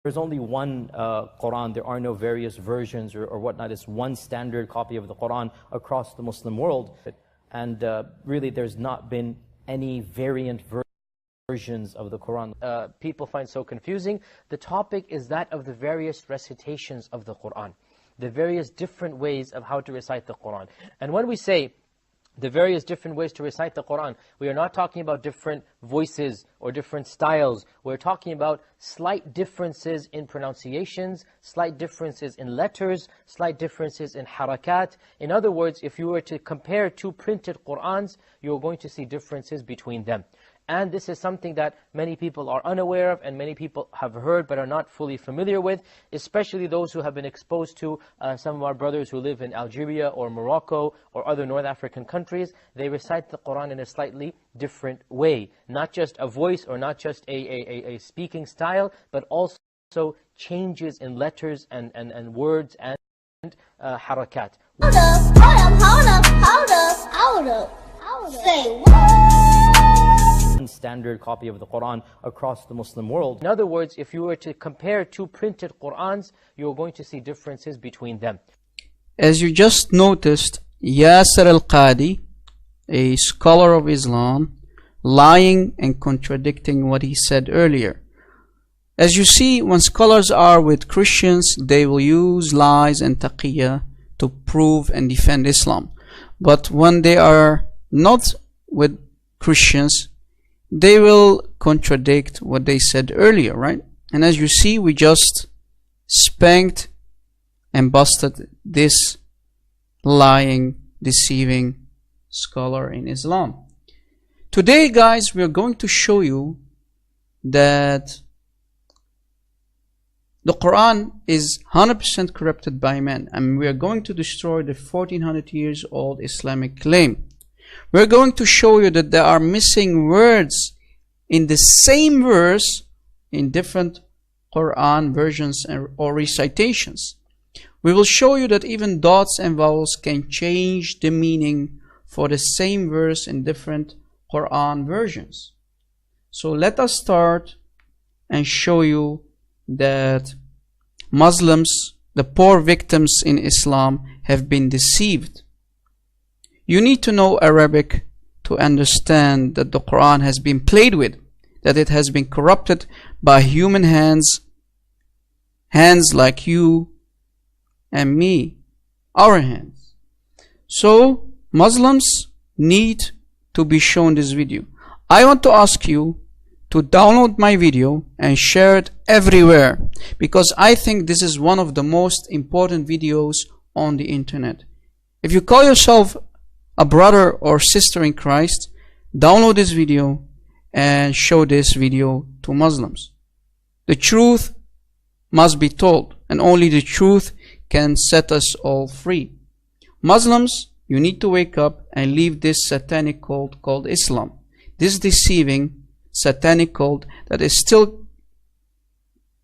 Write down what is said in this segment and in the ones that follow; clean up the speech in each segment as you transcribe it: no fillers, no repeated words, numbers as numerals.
There's only one Quran, there are no various versions or whatnot. It's one standard copy of the Quran across the Muslim world. And really there's not been any variant versions of the Quran. People find so confusing. The topic is that of the various recitations of the Quran, the various different ways of how to recite the Quran. And when we say the various different ways to recite the Quran, we are not talking about different voices or different styles. We're talking about slight differences in pronunciations, slight differences in letters, slight differences in harakat. In other words, if you were to compare two printed Qurans, you're going to see differences between them. And this is something that many people are unaware of and many people have heard but are not fully familiar with, especially those who have been exposed to some of our brothers who live in Algeria or Morocco or other North African countries. They recite the Quran in a slightly different way. Not just a voice or not just a speaking style, but also changes in letters and words and harakat. Hold up. Say what? Standard copy of the Quran across the Muslim world. In other words, if you were to compare two printed Qurans, you're going to see differences between them. As you just noticed, Yasser al-Qadi, a scholar of Islam, lying and contradicting what he said earlier. As you see, when scholars are with Christians, they will use lies and taqiyya to prove and defend Islam. But when they are not with Christians, they will contradict what they said earlier, right? And as you see, we just spanked and busted this lying, deceiving scholar in Islam. Today, guys, we are going to show you that the Quran is 100% corrupted by man, and we are going to destroy the 1400 years old Islamic claim. We're going to show you that there are missing words in the same verse in different Quran versions or recitations. We will show you that even dots and vowels can change the meaning for the same verse in different Quran versions. So let us start and show you that Muslims, the poor victims in Islam, have been deceived. You need to know Arabic to understand that the Quran has been played with, that it has been corrupted by human hands, hands like you and me, our hands. So Muslims need to be shown this video. I want to ask you to download my video and share it everywhere, because I think this is one of the most important videos on the internet. If you call yourself a brother or sister in Christ, download this video and show this video to Muslims. The truth must be told, and only the truth can set us all free. Muslims, you need to wake up and leave this satanic cult called Islam, this deceiving satanic cult that is still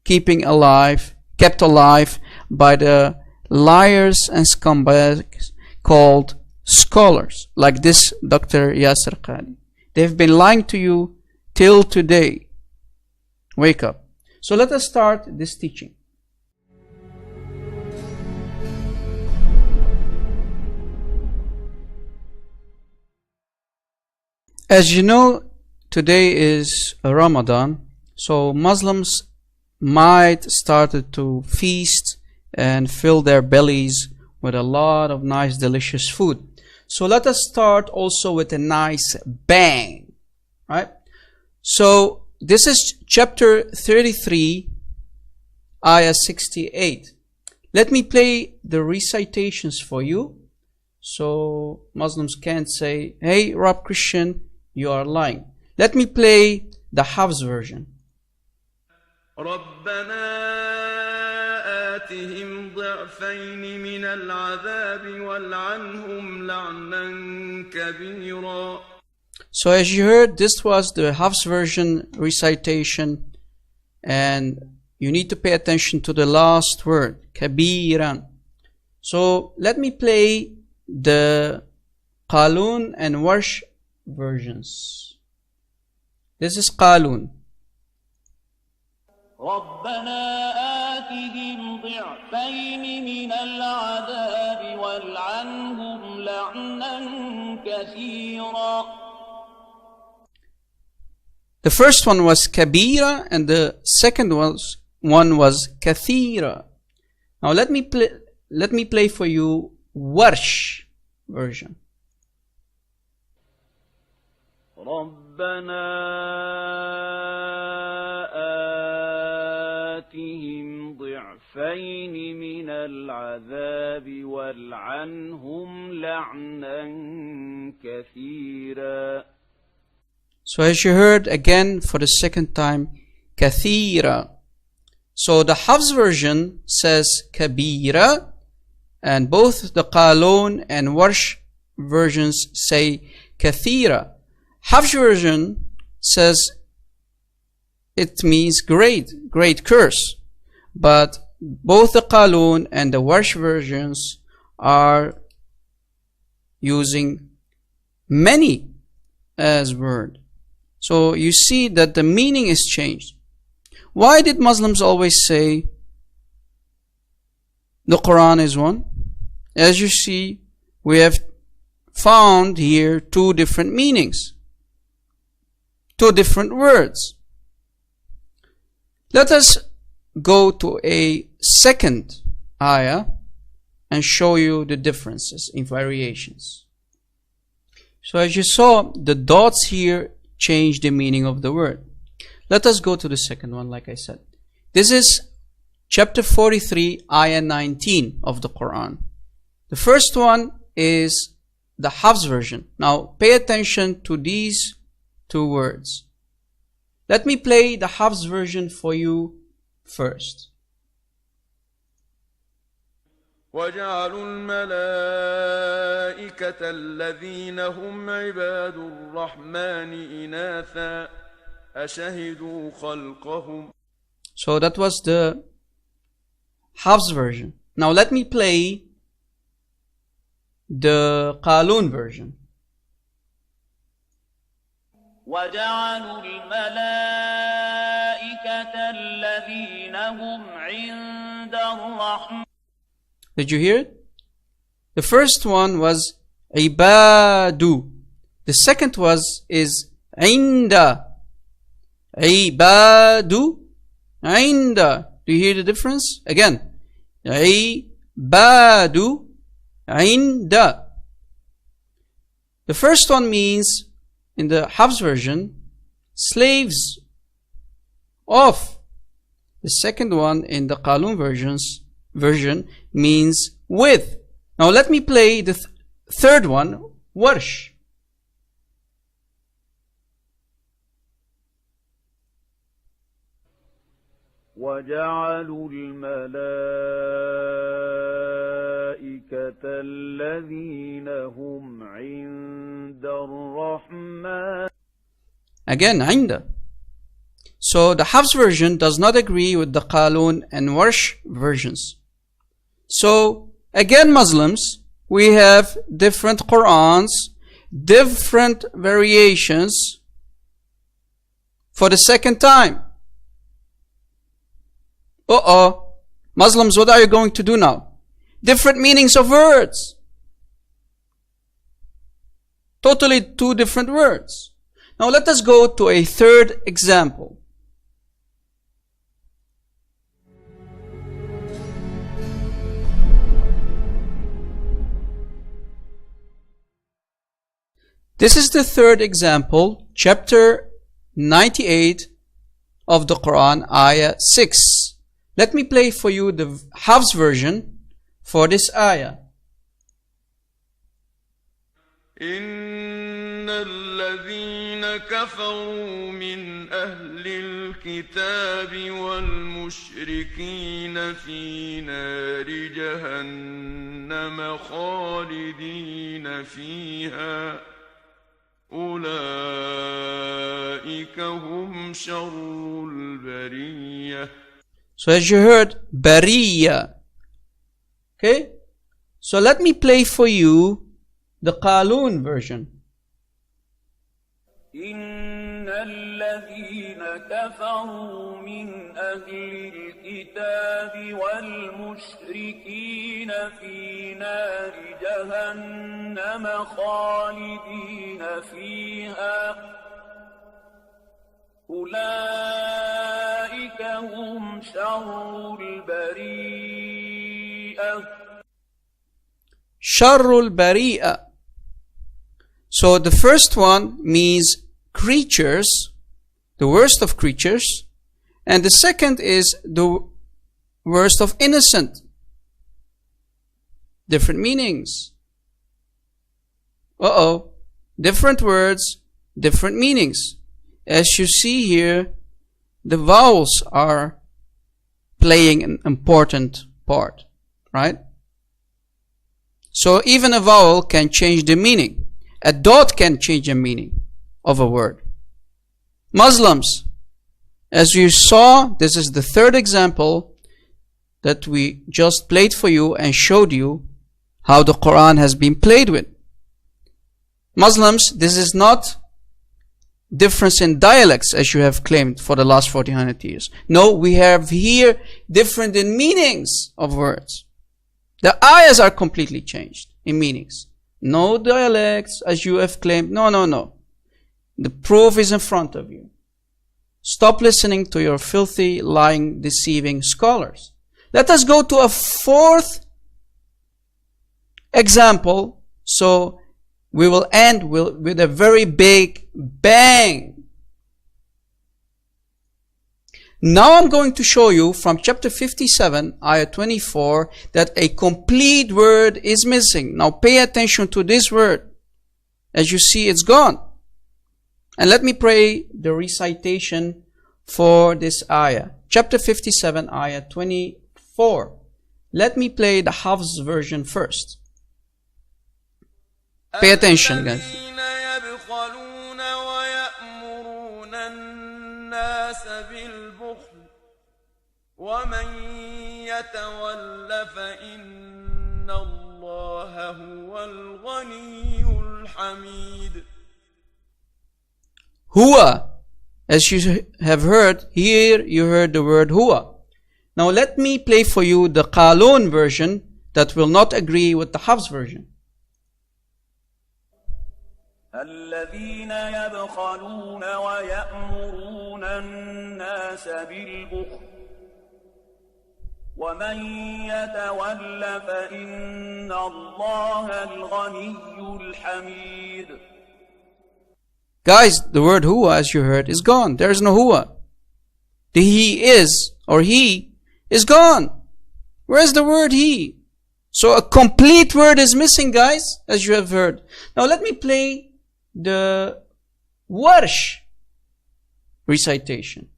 kept alive by the liars and scumbags called scholars, like this Dr. Yasser Qadi. They've been lying to you till today. Wake up. So let us start this teaching. As you know, today is Ramadan, so Muslims might start to feast and fill their bellies with a lot of nice delicious food. So let us start also with a nice bang, right? So this is chapter 33, ayah 68. Let me play the recitations for you, so Muslims can't say, hey Rob Christian, you are lying. Let me play the hafs version. آتهم ضعفين من العذاب والعنهم لعنا كبيرا. So as you heard, this was the hafs version recitation, and you need to pay attention to the last word, kabiran. So let me play the galon and warsh versions. This is galon. ربنا آتهم ضعفين من العذاب والعنهم لعنا كثيرا. The first one was kabira and the second one was kathira. Now let me play for you warsh version. ربنا آتهم ضعفين من العذاب والعنهم لعنا كثيرا. So as you heard again for the second time, kathira. So the hafs version says kabira, and both the galon and warsh versions say kathira. Hafs version says it means great curse, but both the galon and the warsh versions are using many as word. So you see that the meaning is changed. Why did Muslims always say the Quran is one? As you see, we have found here two different meanings, two different words. Let us go to a second ayah and show you the differences in variations. So as you saw, the dots here change the meaning of the word. Let us go to the second one, like I said. This is chapter 43, ayah 19 of the Quran. The first one is the hafs version. Now pay attention to these two words. Let me play the hafs version for you first. وجعلوا الملائكة الذين هم عباد الرحمن إناثا أشهدوا خلقهم. So that was the hafs version. Now let me play the galon version. وجعلوا الملائكة الذين هم عند الرحمن. Did you hear it? The first one was ibadu. The second is inda. Ibadu, inda. Do you hear the difference? Again, ibadu, inda. The first one means, in the hafs version, slaves of. The second one in the galon version means with. Now let me play the third one, warsh. وجعلوا الملائكة الذين هم عند الرحمن. Again, عند. So the hafs version does not agree with the galon and warsh versions. So again, Muslims, we have different Qurans, different variations for the second time. Muslims, what are you going to do now? Different meanings of words. Totally two different words. Now let us go to a third example. This is the third example, chapter 98 of the Quran, ayah 6. Let me play for you the hafs version for this ayah. إن الذين كفروا من أهل الكتاب والمشركين في نار جهنم خالدين فيها أولئك هم شر البرية. So as you heard, bariya. Okay? So let me play for you the galon version. إن الذين كفروا من أهل الكتاب والمشركين في نار جهنم خالدين فيها أولئك هم شر البريئة. شر البريئة. So the first one means creatures, the worst of creatures, and the second is the worst of innocent. Different meanings. Different words, different meanings. As you see here, the vowels are playing an important part, right? So even a vowel can change the meaning. A dot can change the meaning of a word. Muslims, as you saw, this is the third example that we just played for you and showed you how the Quran has been played with. Muslims, this is not difference in dialects as you have claimed for the last 1400 years. No, we have here different in meanings of words. The ayahs are completely changed in meanings. No dialects as you have claimed. No. The proof is in front of you. Stop listening to your filthy, lying, deceiving scholars. Let us go to a fourth example. So we will end with a very big bang. Now I'm going to show you from chapter 57, ayah 24, that a complete word is missing. Now pay attention to this word. As you see, it's gone. And let me pray the recitation for this ayah. Chapter 57, ayah 24. Let me play the hafs version first. Pay attention, guys. ومن يتول فإن الله هو الغني الحميد. Huwa, as you have heard, here you heard the word huwa. Now let me play for you the galon version that will not agree with the hafs version. الذين يبخلون ويأمرون الناس بالبخل ومن يتول فإن الله الغني الحميد. Guys, the word huwa, as you heard, is gone. There is no huwa. The he is, or he, is gone. Where is the word he? So a complete word is missing, guys, as you have heard. Now let me play the warsh recitation.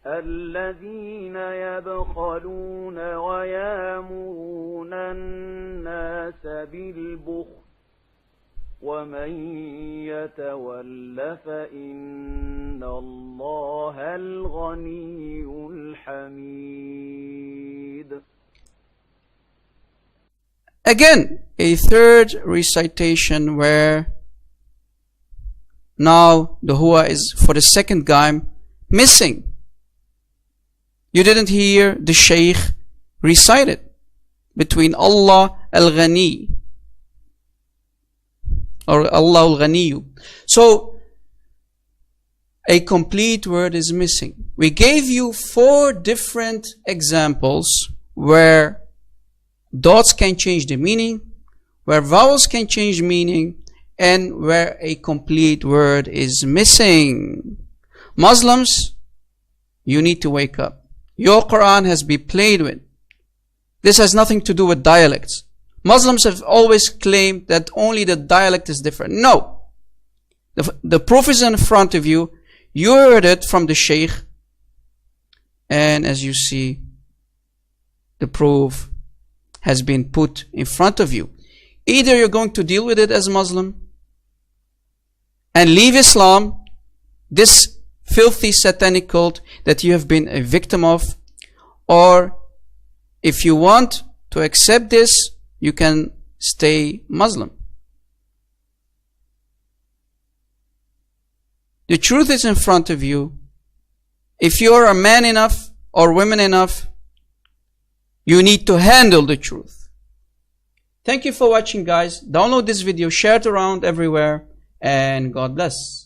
الذين يبخلون ويامرون الناس بالبخل ومن يتول فإن الله الغني الحميد. Again, a third recitation where now the huwa is for the second time missing. You didn't hear the Shaykh recite it between Allah al-Ghani or Allah al-Ghaniyu. So a complete word is missing. We gave you 4 different examples where dots can change the meaning, where vowels can change meaning, and where a complete word is missing. Muslims, you need to wake up. Your Quran has been played with. This has nothing to do with dialects. Muslims have always claimed that only the dialect is different. No. The proof is in front of you. You heard it from the Shaykh. And as you see, the proof has been put in front of you. Either you're going to deal with it as a Muslim and leave Islam, this filthy satanic cult that you have been a victim of, or if you want to accept this, you can stay Muslim. The truth is in front of you. If you're a man enough or women enough, you need to handle the truth. Thank you for watching, guys. Download this video, share it around everywhere, and God bless.